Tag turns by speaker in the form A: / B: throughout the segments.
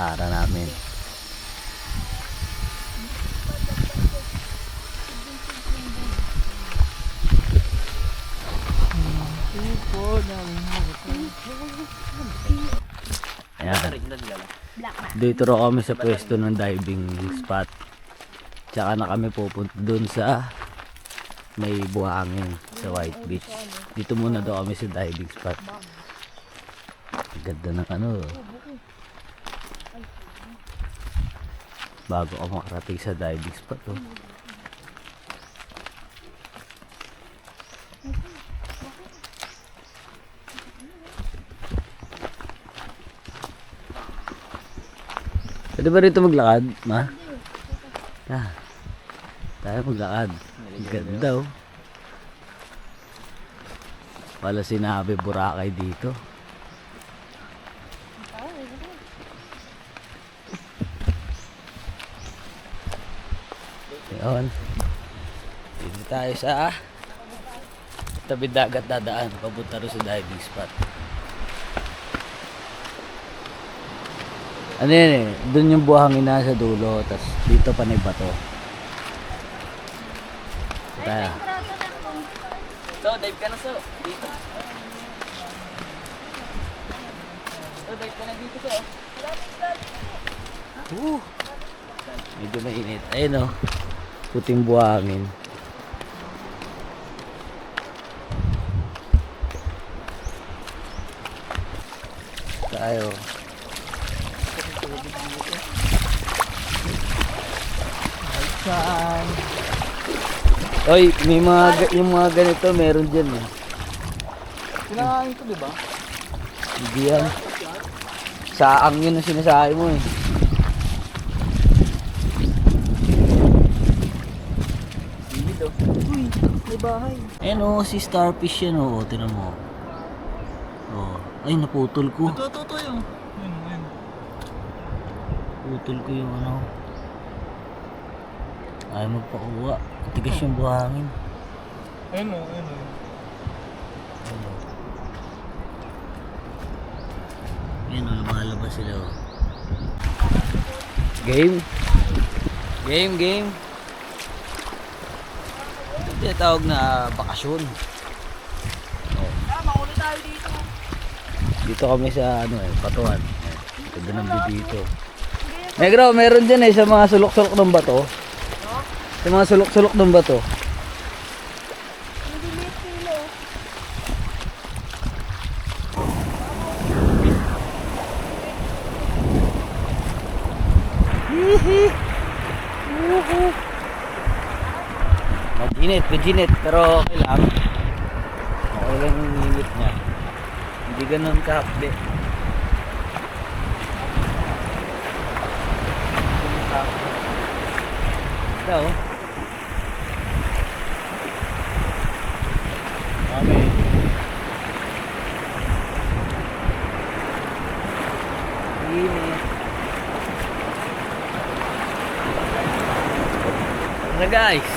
A: ara namin. Ayan. Dito ro kami sa pwesto ng diving spot. Tsaka na kami pupunta dun sa may buhangin sa White Beach. Dito muna daw kami sa diving spot. Ganda ng ano. Bago ako makarating sa diving spot. Oh. Pwede ba rito maglakad, ma? Ah, tayo maglakad. Ganda oh. Wala sinabi Boracay dito. Ayan. Dito tayo sa tabi dagat dadaan. Papunta rin sa diving spot. Ano yan eh, dun yung buhangin na sa dulo, tas dito pa na yung bato. Tayo.
B: So, dive ka na so. Dito. So, dive ka na dito so.
A: Medyo mainit. Ayun o, puting buhangin. Tayo. Oy, may mga yung mga ganito meron diyan eh.
B: Kinakain ko, di ba?
A: Hindi yan. Saang yun ang sinasabi mo eh.
B: Dito. Uy, may bahay.
A: Ayan o, si starfish yan o. Tinan mo. Oh. Ay, naputol ko.
B: Ito yung. Ayun.
A: Putol ko yung ano. Ay, magpakuha. Tigas yung buhangin.
B: Ayun.
A: Ayan o, lumalabas sila o. Game? Game. Ito tawag na bakasyon. Oh.
B: Mauli tayo dito.
A: Dito kami sa ano eh, Patuan. Ganda ng view dito. Negro, meron dyan eh sa mga sulok-sulok ng bato. Sa mga sulok-sulok ng bato. Majinit, pero okay lang. Okay lang yung init niya. Hindi ganun kahapde. Ito oh. Okay. Init. Ano guys?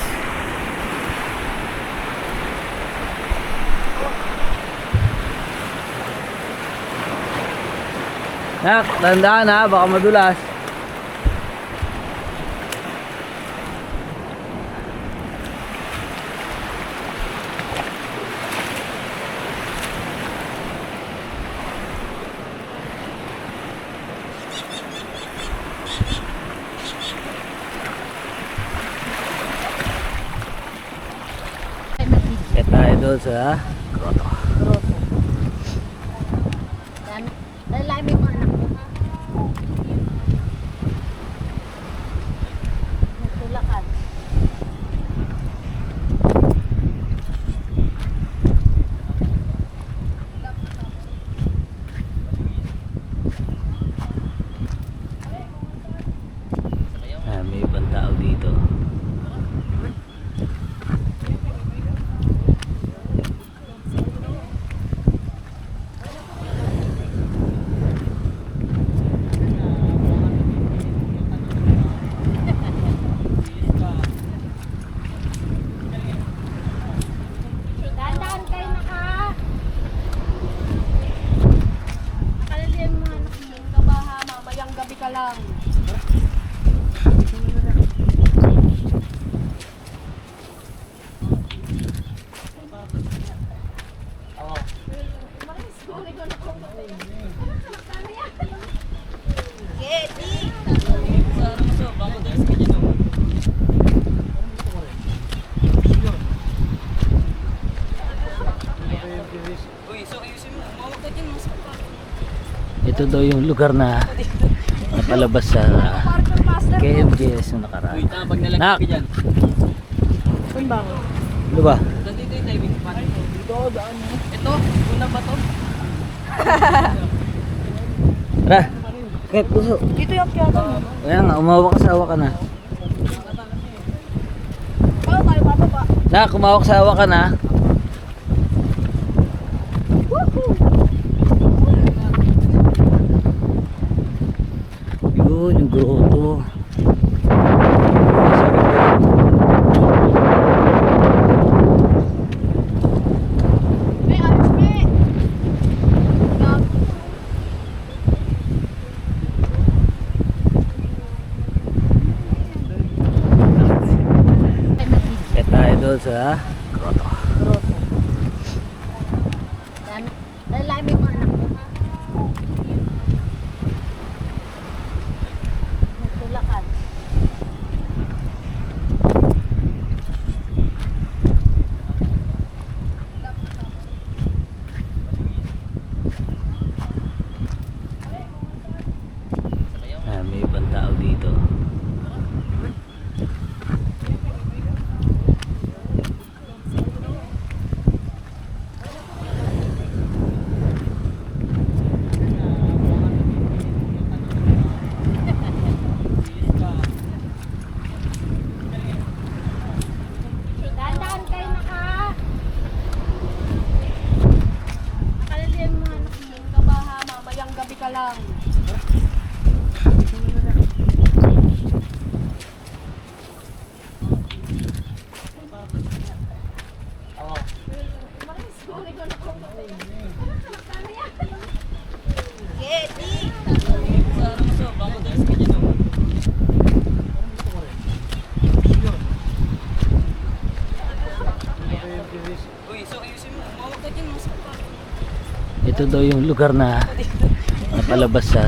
A: Nak, tandaan ha, baka madulas. Kaya tayo doon sa grotto.
C: Lalami mo anak mo ha. Tulakan.
A: May ibang tao dito.
C: Dahan-dahan kayo nakalalian mo anak mo. Kabaha, mamayang gabi ka lang.
B: Sa ano so, baka madalas ka dyan oh. Uy, so ayusin mo. Umawag ka dyan. Mas
A: Ito daw yung lugar na napalabas sa KMJS na nakaraan.
B: Uy, pag nalagay
A: Nak!
B: ka dyan.
A: Ano ba?
B: Nandito yung diving spot. Dito, daan mo. Ito, una ba to?
A: Tara! Kahit puso.
C: Dito yung kiyata mo.
A: Kaya nga, umawak sa awa ka na.
C: Paano tayo bababa?
A: Nak, umawak sa awa ka na. Yun, yung grotto.
C: May ayos, may.
A: Kaya tayo doon sa grotto.
C: Lalami mo anak mo. Tulakan.
A: May ibang tao dito.
C: Dahan-dahan kayo nakalalian mo anak mo. Kabaha, mamayang gabi ka lang.
B: Sa ano so, baka madalas ka dyan oh. Uy, so ayusin mo. Umawag ka dyan. Mas
A: Ito daw yung lugar na napalabas sa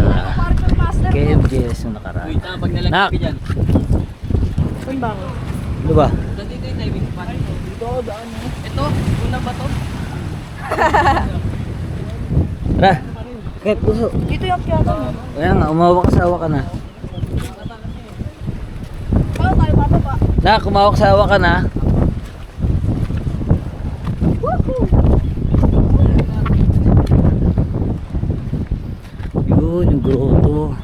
A: KMJS na nakaraan.
B: Uy, pag nalagay
A: Nak!
B: ka dyan.
A: Ano ba?
B: Nandito yung diving spot. Dito, daan mo. Ito, una ba to?
A: Tara! Kahit puso.
C: Dito yung kiyata mo.
A: Kaya nga, umawak sa awa ka na.
C: Paano tayo bababa?
A: Nak, umawak sa awa ka na. Yun, yung grotto.